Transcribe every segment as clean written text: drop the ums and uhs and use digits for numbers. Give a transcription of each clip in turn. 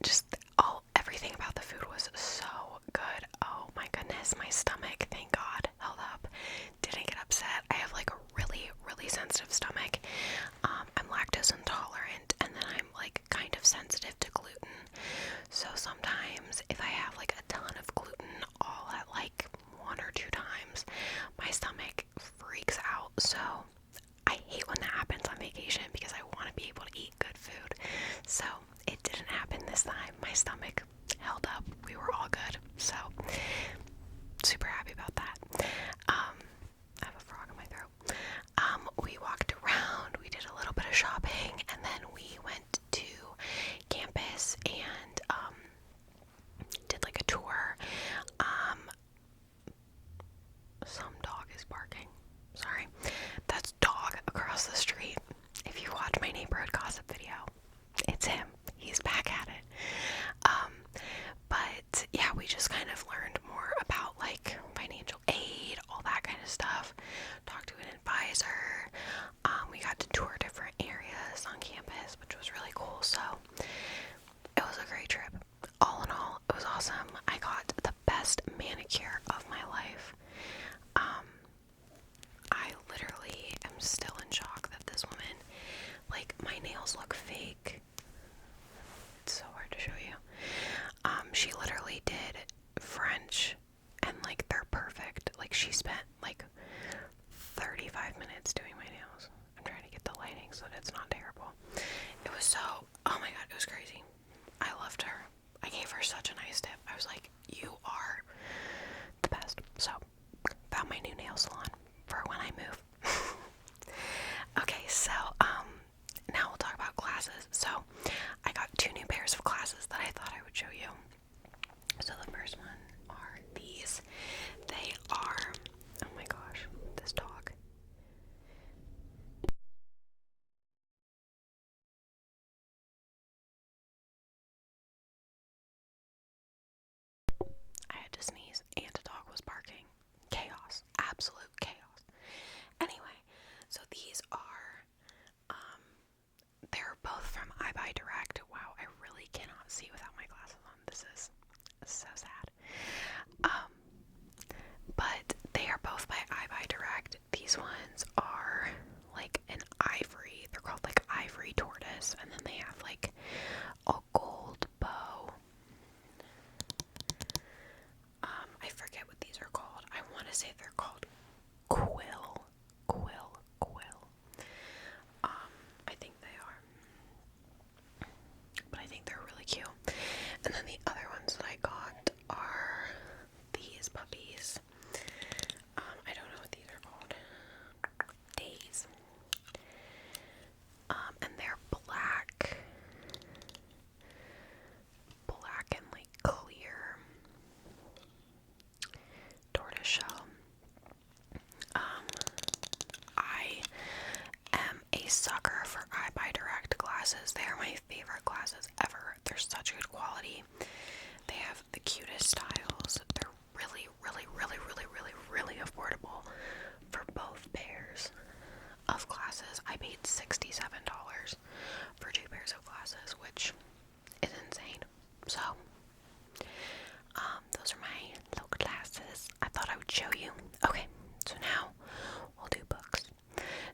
just everything about the food was so good. Oh my goodness, my stomach, thank God, held up. Didn't get upset. I have like a really, really sensitive stomach. I'm lactose intolerant, and then I'm like kind of sensitive to gluten. So sometimes if I have like a ton of gluten all at like 1 or 2 times, my stomach freaks out. So I hate when that happens on vacation because I want to be able to eat good food. So it didn't happen this time. My stomach held up. We were all good. So super happy about that. I have a frog in my throat. We walked around, we did a little bit of shopping, and then we went to campus and did like a tour. Some dog is barking. Sorry. That's dog across the street. If you watch my neighborhood gossip video, it's him. He's back at it. But yeah, we just kind of learned more about like financial aid, all that kind of stuff. Talked to an advisor. We got to tour different areas on campus, which was really cool. So it was a great trip. All in all, it was awesome. I got the best manicure of my life. I literally am still in shock that this woman, like, my nails look fake. It's so hard to show you. She literally did French, and like they're perfect. Like, she spent like 35 minutes doing my nails. I'm trying to get the lighting so that it's not terrible. It was so, oh my god, it was crazy. I loved her. I gave her such a nice tip. I was like, you are the best. So, found my new nail salon for when I move. Okay, so, now we'll talk about glasses. So, I got 2 new pairs of glasses that I thought I would show you. So the first one are these. They are, oh my gosh, this dog. I had to sneeze and a dog was barking. Chaos. Absolute chaos. Anyway, so these are, they're both from Eyewear Direct. Wow, I really cannot see without my glasses on. This is so sad. But they are both by Eyewear Direct. These ones are like an ivory. They're called like ivory tortoise, and then they have like a gold bow. I forget what these are called. I want to say they're called quill. I think they are. But I think they're really cute. And then the other ones that I got are these puppies. I don't know what these are called. Days. And they're black and like clear tortoiseshell. I am a sucker for Eyewear Direct glasses. They are my favorite glasses ever. They're such good quality. They have the cutest styles. They're really, really, really, really, really, really affordable for both pairs of glasses. I paid $67 for 2 pairs of glasses, which is insane. So, those are my little glasses. I thought I would show you. Okay, so now we'll do books.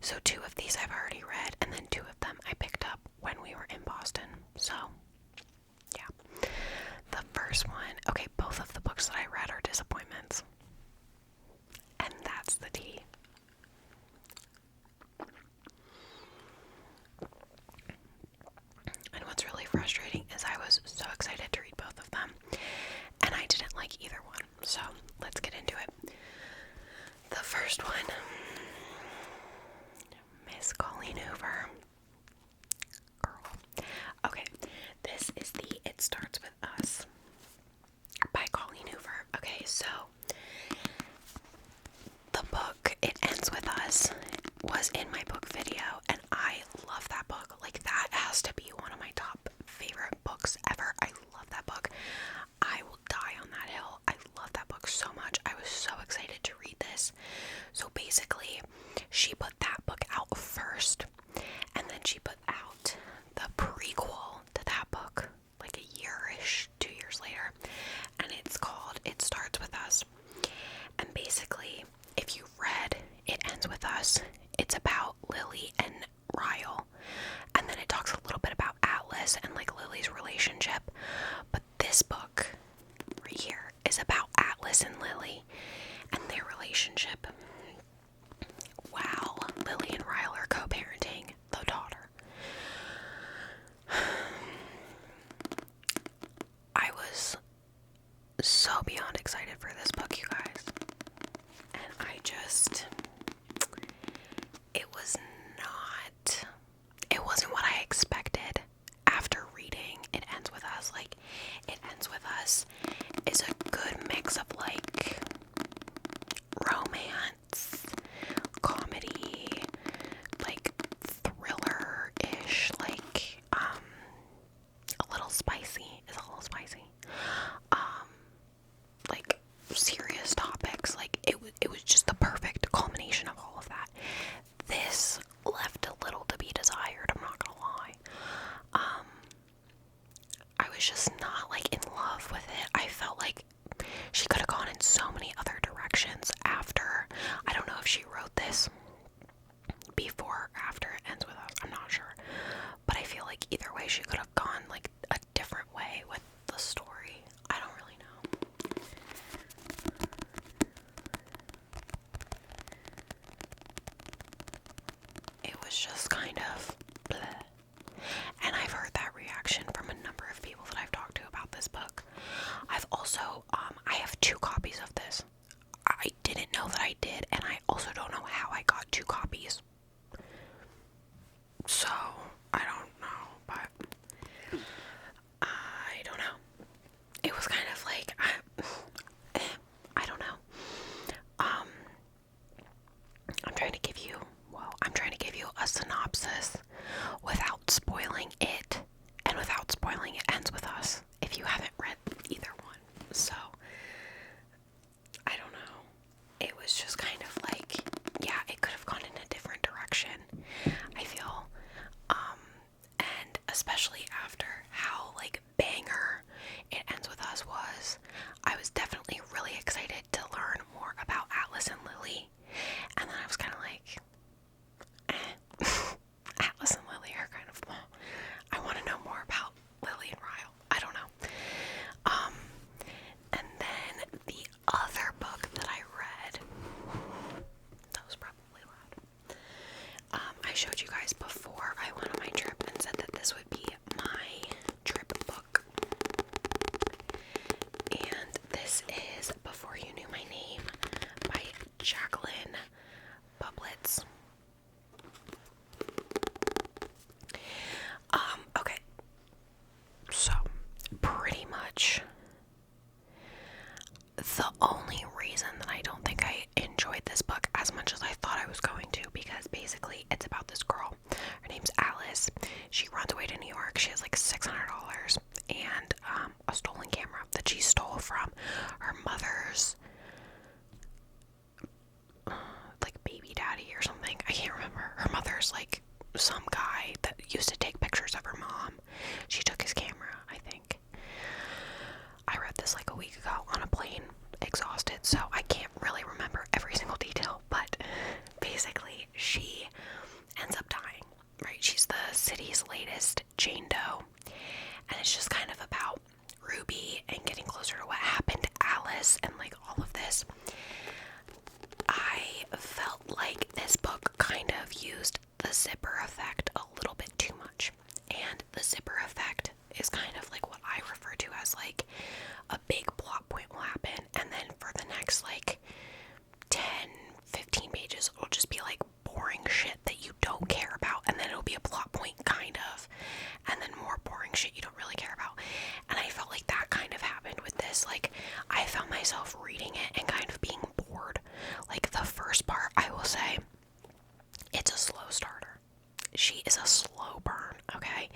So 2 of these I've already read, and then 2 of them I picked up when we were in Boston. So, yeah. The first one, okay, both of the books that I read are disappointments. And that's the tea. And what's really frustrating is I was so excited to read both of them, and I didn't like either one. So, let's get into it. The first one, Miss Colleen Hoover. Girl. Okay, this is the It Starts With Us by Colleen Hoover. Okay, so the book It Ends With Us was in my book video, and I love that book. Like, that has to be one of my top favorite books ever. I love that book. I will die on that hill. I love that book so much. I was so excited to read this. So basically, she put that book out first, and then she put out the prequel to that book like a year or so beyond excited for this book, you guys. And it was not, it wasn't what I expected after reading It Ends With Us. Like, It Ends With Us is a good mix of, like, romance, comedy, like, thriller-ish, like, a little spicy. It's a little spicy. Like, serious topics. Like, it was just the perfect culmination of all of that. This left a little to be desired, I'm not gonna lie. I was just not, like, in love with it. I felt like she could have gone in so many other directions after. I don't know if she wrote this before or after It Ends With Us, I'm not sure. But I feel like either way she could have gone, like, a different way with the story. I don't really know. It was just kind of bleh. And I've heard that reaction from a number of people that I've talked to about this book. I've also, I have 2 copies of this. I didn't know that I did, and I also don't know how I got 2 copies. So, I don't know, but I don't know. It was kind of like, I don't know. I'm trying to give you a synopsis without spoiling it, and without spoiling It Ends With Us, if you haven't read either one. So, I don't know. It was just kind of like, yeah, it could have gone in a different direction, I feel. And especially after how, like, banger It Ends With Us was, I was definitely really excited to learn more about Atlas and Lily. And then I was kind of like, Atlas and Lily are kind of, I want to know more about Lily and Ryle. I don't know. And then the other book that I read, that was probably loud. I showed you guys before I went on my trip and said that this would be my trip book. And this is Before You Knew My Name by Jacqueline Bublitz. Okay. So, pretty much the only reason that I don't think I enjoyed this book as much as I thought I was going to, because basically it's about this girl. Her name's Alice. She runs away to New York. She has like $600 and a stolen camera that she stole from her mother's like baby daddy or something. I can't remember. Her mother's like some guy that used to take pictures of her mom. She took his camera, I think. I read this like a week ago on a plane, exhausted, so I can't really remember every single detail, but basically she ends up dying, right? She's the city's latest Jane Doe, and it's just kind of about Ruby and getting closer to what happened to Alice and like all of this. I felt like this book kind of used the zipper effect a little bit too much, and the zipper effect is kind of like what I refer to as like a big plot point will happen, and then for the next like 10, 15 pages it'll just be like boring shit that you don't care about, and then it'll be a plot point kind of, and then more boring shit you don't really care about. And I felt like that kind of happened with this. Like, I found myself reading it and kind of being bored. Like, the first part, I will say, it's a slow starter. She is a slow burn, okay?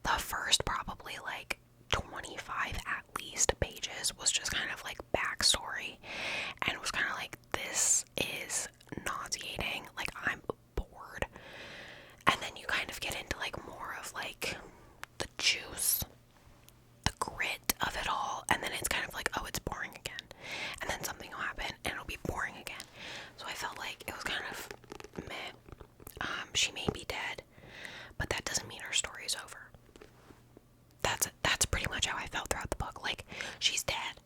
The first probably like 25 at least pages was just kind of like backstory, and it was kind of like, this is nauseating, like I'm bored. And then you kind of get into like more of like the juice, the grit of it all, and then it's kind of like, oh, it's boring again, and then something will happen and it'll be boring again. So I felt like it was kind of meh. She may be dead, but that doesn't mean her story's over. That's pretty much how I felt throughout the book. Like, she's dead,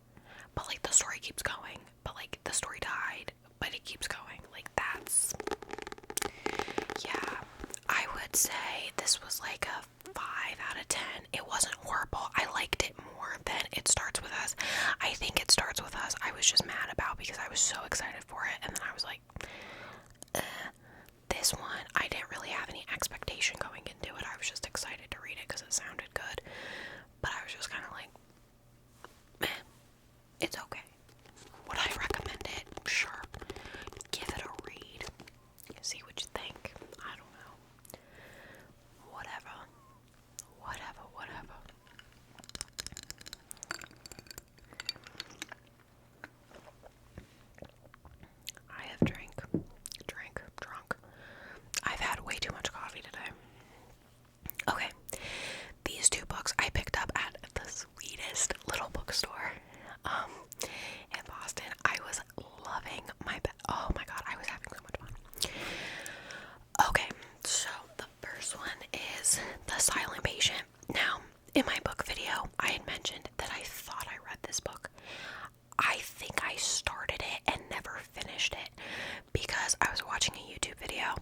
but like the story keeps going, but like the story died, but it keeps going. Like, that's, yeah, I would say this was like a 5 out of 10. It wasn't horrible. I liked it more than It Starts With Us. was just mad about because I was so excited for it, and then I was like, this one, I didn't really have any expectation going into it. I was just excited to read it because it sounded good, but I was just kind of like, meh, it's okay. Would I recommend it? Sure. Give it a read. See what you think. I don't know. Whatever. I have drunk. I've had way too much coffee today. Okay. These two books I picked up at the sweetest little bookstore in Boston. I was loving oh my god, I was having so much fun. Okay, so the first one is The Silent Patient. Now, in my book video, I had mentioned that I thought I read this book. I think I started it and never finished it because I was watching a YouTube video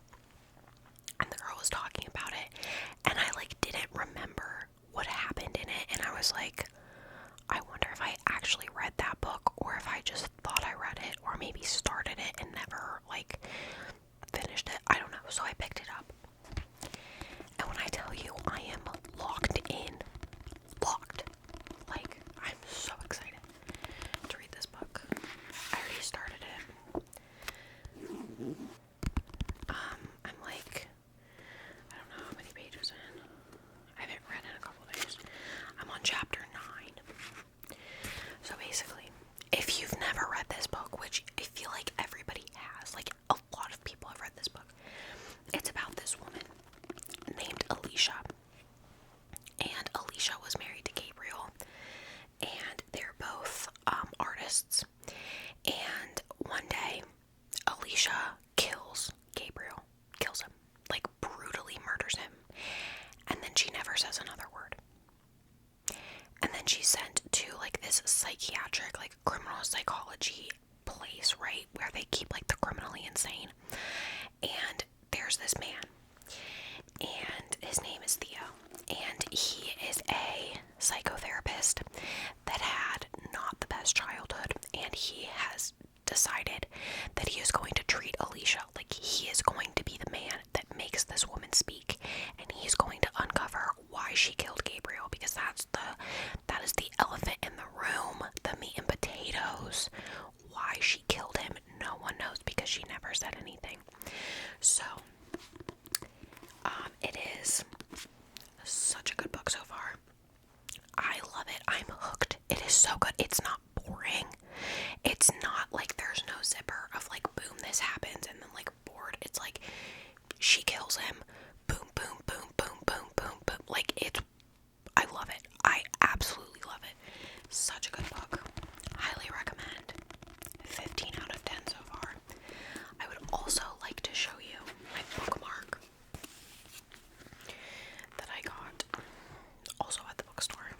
and the girl was talking about it, and I didn't remember what happened in it, and I was like, I wonder if I actually read that book or if I just thought I read it or maybe started it and never finished it. I don't know. So I picked it up. And when I tell you I am locked in, I'm so excited to read this book. I already started it. I'm I don't know how many pages in. I haven't read in a couple days. I'm on chapter 9. So basically, if you've never read this book, which I feel like everybody has, a lot of people have read this book, it's about this woman named Alicia. And Alicia was married to Gabriel, and they're both artists. And one day, Alicia kills Gabriel, kills him, brutally murders him, and then she never says another word. And then she's sent to this psychiatric, criminal psychology place, right, where they keep the criminally insane. And there's this man, and his name is Theo, and he is a psychotherapist that had not the best childhood, and he has decided that he is going to treat Alicia like he is going to be the man that makes this woman speak, and he's going to uncover why she killed Gabriel, because that is the elephant in the room, the meat and potatoes. Why she killed him, no one knows because she never said anything. So it is such a good book so far. I love it. I'm hooked. It is so good. It's not boring. It's not there's no zipper of boom, this happens, and then bored. It's she kills him, boom, boom, boom, boom, boom, boom, boom. I love it. I absolutely love it. Such a good book. Highly recommend. 15 out of 10 so far. I would also like to show you my bookmark that I got also at the bookstore.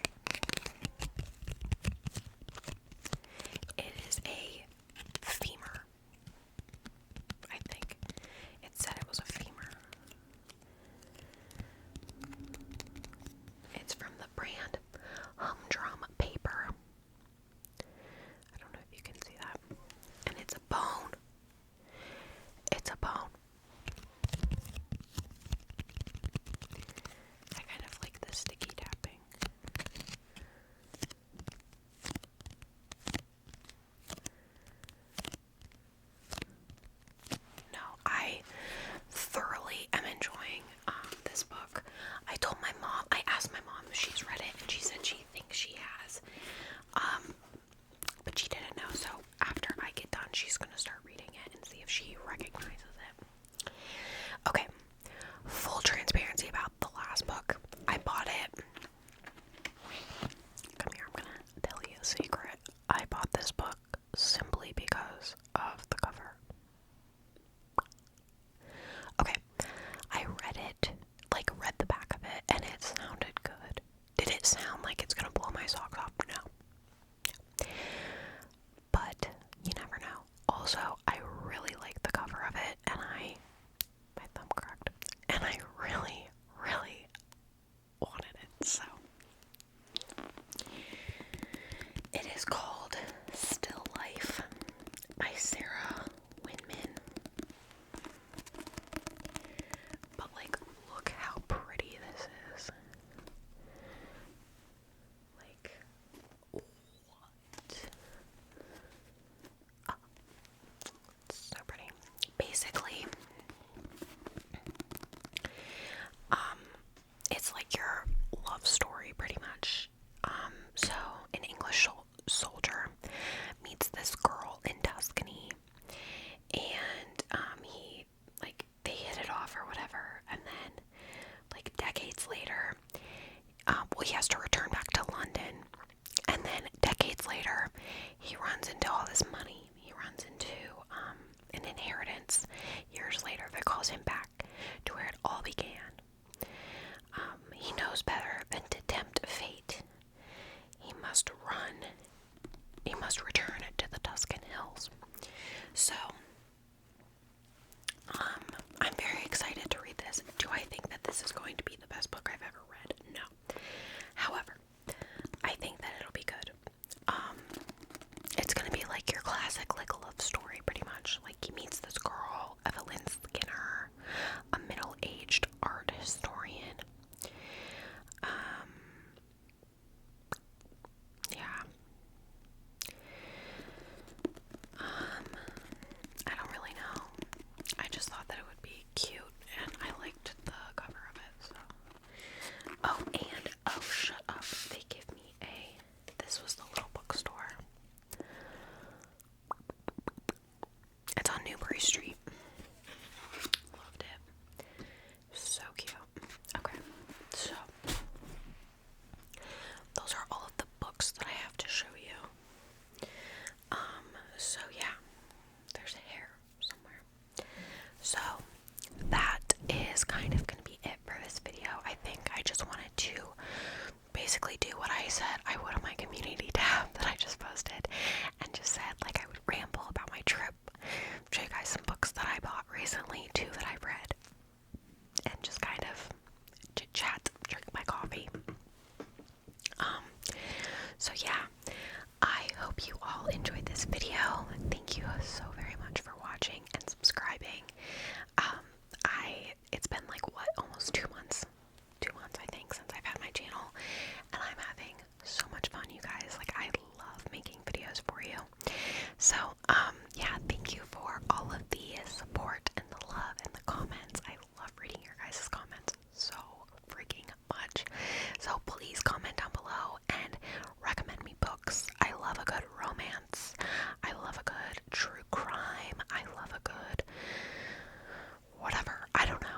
said I would on my community tab that I just posted, and just said like I would ramble about my trip, show you guys some books that I bought recently, 2 that I've read, and just kind of chit chat, drink my coffee. So yeah, I hope you all enjoyed this video. Thank you so very much for watching and subscribing. It's been like almost 2 months. 2 months I think since I've had my channel, and I'm having so much fun, you guys. Like, I love making videos for you. So yeah, thank you for all of the support and the love and the comments. I love reading your guys' comments so freaking much. So please comment down below and recommend me books. I love a good romance. I love a good true crime. I love a good whatever. I don't know.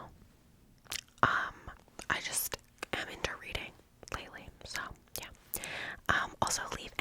I just am into reading lately. So yeah. Also leave